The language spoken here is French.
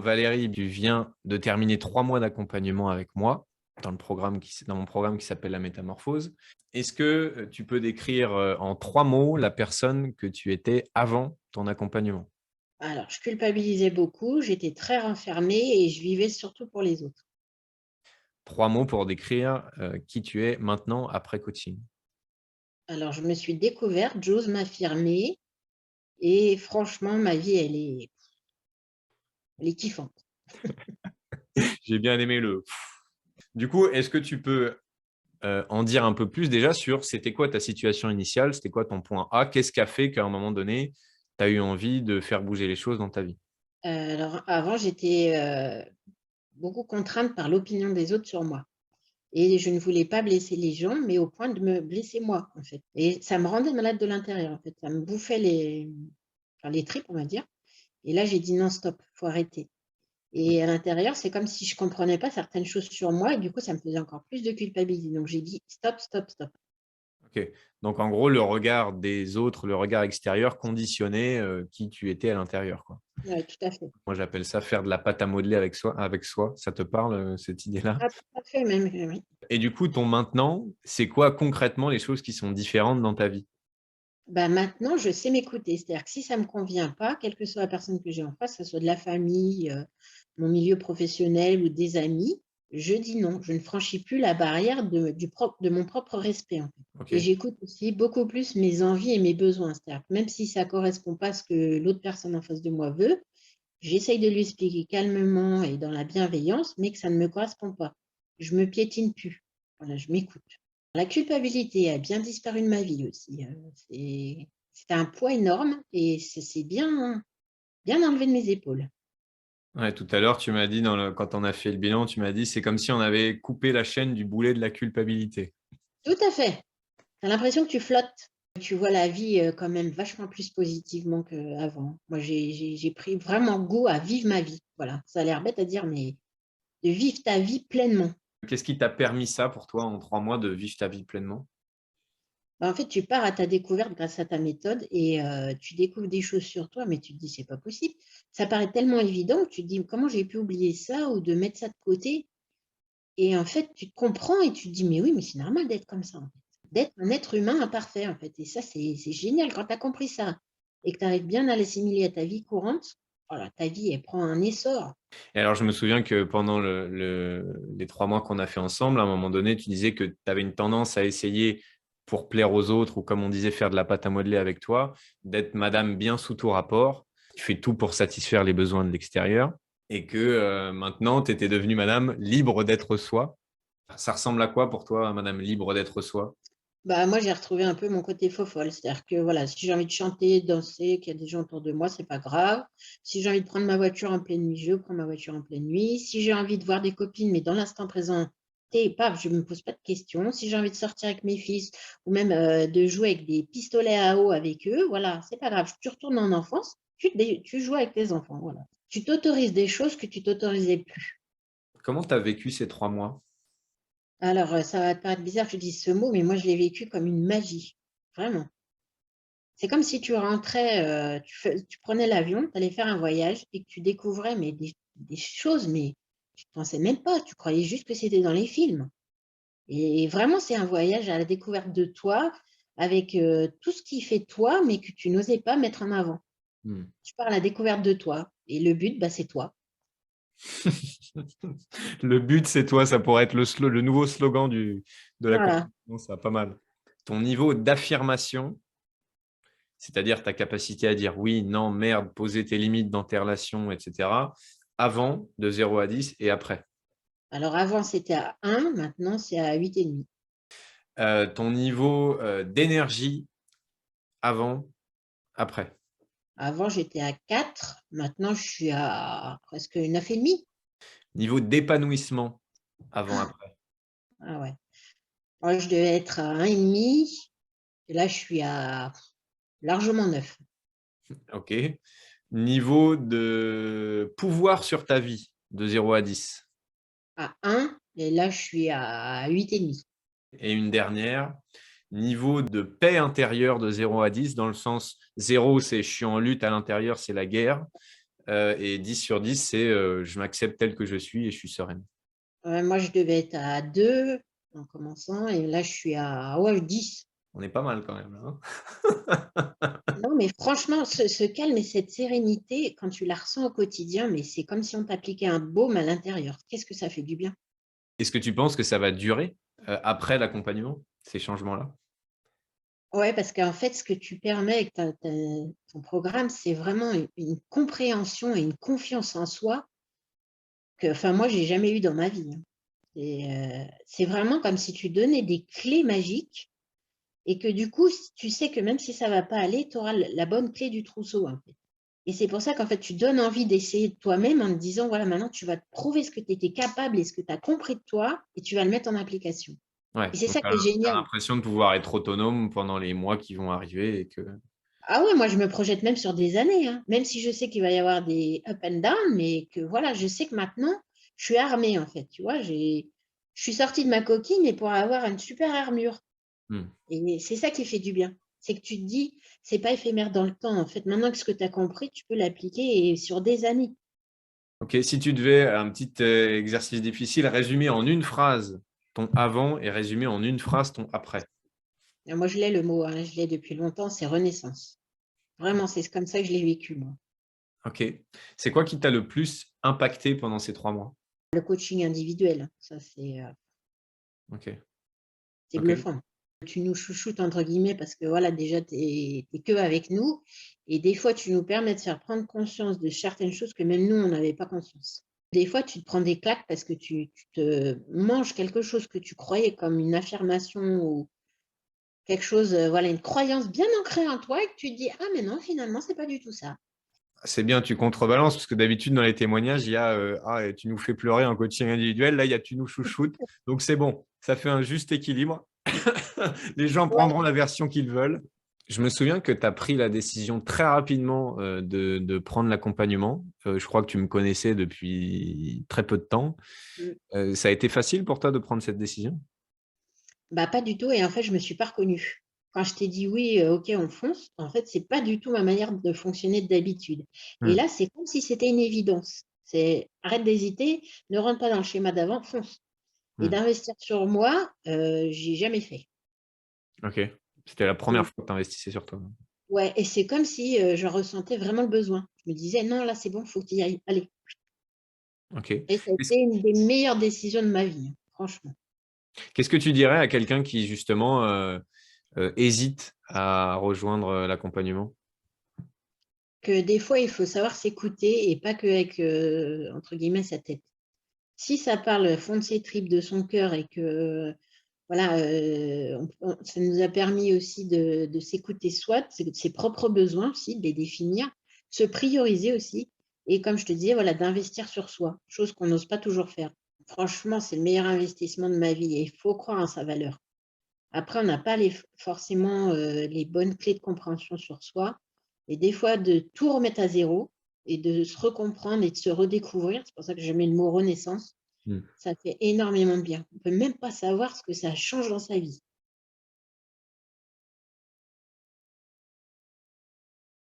Valérie, tu viens de terminer 3 mois d'accompagnement avec moi dans mon programme qui s'appelle la métamorphose. Est-ce que tu peux décrire en 3 mots la personne que tu étais avant ton accompagnement? Alors, je culpabilisais beaucoup, j'étais très renfermée et je vivais surtout pour les autres. 3 mots pour décrire qui tu es maintenant après coaching. Alors, je me suis découverte, j'ose m'affirmer et franchement, ma vie, elle est kiffante. J'ai bien aimé le du coup, est-ce que tu peux en dire un peu plus déjà sur c'était quoi ta situation initiale? C'était quoi ton point A? Qu'est-ce qui a fait qu'à un moment donné, tu as eu envie de faire bouger les choses dans ta vie? Alors avant, j'étais, beaucoup contrainte par l'opinion des autres sur moi et je ne voulais pas blesser les gens, mais au point de me blesser moi, en fait et ça me rendait malade de l'intérieur, en fait. Ça me bouffait les tripes, on va dire et là, j'ai dit: «Non, stop, faut arrêter». Et à l'intérieur, c'est comme si je comprenais pas certaines choses sur moi et du coup, ça me faisait encore plus de culpabilité. Donc j'ai dit: «Stop, stop, stop». OK. Donc en gros, le regard des autres, le regard extérieur conditionnait, qui tu étais à l'intérieur, quoi. Ouais, tout à fait. Moi, j'appelle ça faire de la pâte à modeler avec soi. Ça te parle, cette idée-là? Ah, tout à fait même, oui. Et du coup, ton maintenant, c'est quoi concrètement les choses qui sont différentes dans ta vie? Bah, maintenant, je sais m'écouter. C'est-à-dire que si ça me convient pas, quelle que soit la personne que j'ai en face, que ce soit de la famille, mon milieu professionnel ou des amis, je dis non. Je ne franchis plus la barrière de mon propre respect, en fait. Et OK. j'écoute aussi beaucoup plus mes envies et mes besoins. C'est-à-dire que même si ça correspond pas à ce que l'autre personne en face de moi veut, j'essaye de lui expliquer calmement et dans la bienveillance, mais que ça ne me correspond pas. Je me piétine plus. Voilà, je m'écoute. La culpabilité a bien disparu de ma vie aussi, c'était un poids énorme et c'est bien enlevé de mes épaules. Ouais, tout à l'heure, tu m'as dit quand on a fait le bilan, tu m'as dit: «C'est comme si on avait coupé la chaîne du boulet de la culpabilité». Tout à fait. Tu as l'impression que tu flottes. Tu vois la vie, quand même vachement plus positivement qu'avant. Moi, j'ai pris vraiment goût à vivre ma vie. Voilà, ça a l'air bête à dire, mais de vivre ta vie pleinement. Qu'est-ce qui t'a permis ça pour toi en 3 mois de vivre ta vie pleinement? Bah, en fait, tu pars à ta découverte grâce à ta méthode et tu découvres des choses sur toi, mais tu te dis: «C'est pas possible». Ça paraît tellement évident que tu te dis: «Comment j'ai pu oublier ça ou de mettre ça de côté?» et en fait, tu te comprends et tu te dis: «Mais oui, mais c'est normal d'être comme ça, en fait». D'être un être humain imparfait, en fait et ça, c'est génial quand tu as compris ça et que tu arrives bien à l'assimiler à ta vie courante, voilà, ta vie, elle prend un essor. Et alors, je me souviens que pendant les 3 mois qu'on a fait ensemble, à un moment donné, tu disais que tu avais une tendance à essayer, pour plaire aux autres ou comme on disait, faire de la pâte à modeler avec toi, d'être madame bien sous tout rapport, qui fait tout pour satisfaire les besoins de l'extérieur et que, maintenant, tu étais devenue madame libre d'être soi. Ça ressemble à quoi pour toi, madame libre d'être soi? Bah, moi, j'ai retrouvé un peu mon côté fofolle. C'est-à-dire que, voilà, si j'ai envie de chanter, danser, qu'il y a des gens autour de moi, c'est pas grave. Si j'ai envie de prendre ma voiture en pleine nuit, je prends ma voiture en pleine nuit. Si j'ai envie de voir des copines, mais dans l'instant présent, et paf, je me pose pas de questions. Si j'ai envie de sortir avec mes fils ou même, de jouer avec des pistolets à eau avec eux, voilà, c'est pas grave. Tu retournes en enfance, tu joues avec tes enfants, voilà. Tu t'autorises des choses que tu t'autorisais plus. Comment tu as vécu ces 3 mois? Alors, ça va te paraître bizarre que je dise ce mot, mais moi, je l'ai vécu comme une magie, vraiment. C'est comme si tu rentrais, tu prenais l'avion, tu allais faire un voyage et que tu découvrais mais des choses, mais tu ne pensais même pas, tu croyais juste que c'était dans les films et vraiment c'est un voyage à la découverte de toi avec, tout ce qui fait toi, mais que tu n'osais pas mettre en avant. Mmh. Tu pars à la découverte de toi et le but, bah, c'est toi. Le but, c'est toi, ça pourrait être le nouveau slogan de la Voilà. compétition, ça, pas mal. Ton niveau d'affirmation, c'est-à-dire ta capacité à dire oui, non, merde, poser tes limites dans tes relations, et cetera, avant de 0 à 10 et après. Alors avant c'était à 1, maintenant c'est à 8,5. Ton niveau, d'énergie avant, après. Avant j'étais à 4, maintenant je suis à presque 9,5. Niveau d'épanouissement avant, après. Ah ouais. Moi je devais être à 1,5 et là je suis à largement 9. OK. Niveau de pouvoir sur ta vie de 0 à 10. À 1 et là je suis à 8,5. Et une dernière, niveau de paix intérieure de 0 à 10, dans le sens 0, c'est je suis en lutte à l'intérieur, c'est la guerre. et 10 sur 10, c'est je m'accepte tel que je suis et je suis sereine. Moi, je devais être à 2 en commençant et là, je suis à ouais, 10. On est pas mal quand même, là, hein. Non, mais franchement, ce calme et cette sérénité, quand tu la ressens au quotidien, mais c'est comme si on t'appliquait un baume à l'intérieur. Qu'est-ce que ça fait du bien? Est-ce que tu penses que ça va durer, après l'accompagnement, ces changements-là? Ouais, parce qu'en fait, ce que tu permets avec ton programme, c'est vraiment une compréhension et une confiance en soi que, enfin, moi, j'ai jamais eu dans ma vie, hein. C'est vraiment comme si tu donnais des clés magiques et que du coup, tu sais que même si ça va pas aller, tu auras la bonne clé du trousseau, en fait. Et c'est pour ça qu'en fait, tu donnes envie d'essayer de toi-même en te disant, voilà, maintenant, tu vas te prouver ce que tu étais capable et ce que tu as compris de toi et tu vas le mettre en application. Ouais, Et c'est donc ça tu qui est as génial. l'impression de pouvoir être autonome pendant les mois qui vont arriver et que Ah ouais, moi, je me projette même sur des années, hein, même si je sais qu'il va y avoir des up and down, mais que voilà, je sais que maintenant, je suis armée, en fait, tu vois. Je suis sortie de ma coquille, mais pour avoir une super armure. mmh. Et c'est ça qui fait du bien. C'est que tu te dis, c'est pas éphémère dans le temps, en fait. Maintenant que ce que tu as compris, tu peux l'appliquer et sur des années. OK, si tu devais, un petit, exercice difficile, résumer en une phrase ton avant et résumer en une phrase ton après. Et moi, je l'ai le mot, hein, je l'ai depuis longtemps, c'est renaissance. Vraiment, c'est comme ça que je l'ai vécu, moi. OK. C'est quoi qui t'a le plus impacté pendant ces 3 mois? Le coaching individuel, ça, OK, c'est OK. bluffant. Tu nous chouchoutes entre guillemets parce que voilà, déjà, tu es que avec nous et des fois, tu nous permets de faire prendre conscience de certaines choses que même nous, on n'avait pas conscience. Des fois, tu te prends des claques parce que tu te manges quelque chose que tu croyais comme une affirmation ou quelque chose, voilà, une croyance bien ancrée en toi et que tu te dis: «Ah mais non, finalement, c'est pas du tout ça». C'est bien, tu contrebalances parce que d'habitude dans les témoignages, il y a, «Ah tu nous fais pleurer en coaching individuel», là il y a «Tu nous chouchoutes», donc c'est bon, ça fait un juste équilibre. Les gens Ouais. prendront la version qu'ils veulent. Je me souviens que tu as pris la décision très rapidement, de prendre l'accompagnement. Je crois que tu me connaissais depuis très peu de temps. Mmh. Ça a été facile pour toi de prendre cette décision? Bah, pas du tout et en fait, je me suis pas reconnue. Quand je t'ai dit: «Oui, OK, on fonce», en fait, c'est pas du tout ma manière de fonctionner d'habitude et Mmh, là, c'est comme si c'était une évidence. C'est: «Arrête d'hésiter, ne rentre pas dans le schéma d'avant, fonce» et mmh. d'investir sur moi, j'ai jamais fait. OK. C'était la première C'est fois que tu investissais sur toi? ouais et c'est comme si, je ressentais vraiment le besoin. Je me disais: «Non, là, c'est bon, faut que tu y ailles, allez» OK. et ça a Qu'est-ce été une des meilleures décisions de ma vie, hein, franchement. qu'est-ce que tu dirais à quelqu'un qui justement, hésite à rejoindre, l'accompagnement? Que des fois, il faut savoir s'écouter et pas qu'avec, entre guillemets, «sa tête». Si ça parle fond de ses tripes, de son cœur et que voilà, on ça nous a permis aussi de s'écouter soi, de ses propres besoins aussi, de les définir, se prioriser aussi et comme je te disais, voilà, d'investir sur soi, chose qu'on n'ose pas toujours faire. Franchement, c'est le meilleur investissement de ma vie et il faut croire en sa valeur. Après, on n'a pas forcément, les bonnes clés de compréhension sur soi et des fois de tout remettre à zéro et de se recomprendre et de se redécouvrir, c'est pour ça que je mets le mot renaissance, Mmh. ça fait énormément de bien. On peut même pas savoir ce que ça change dans sa vie.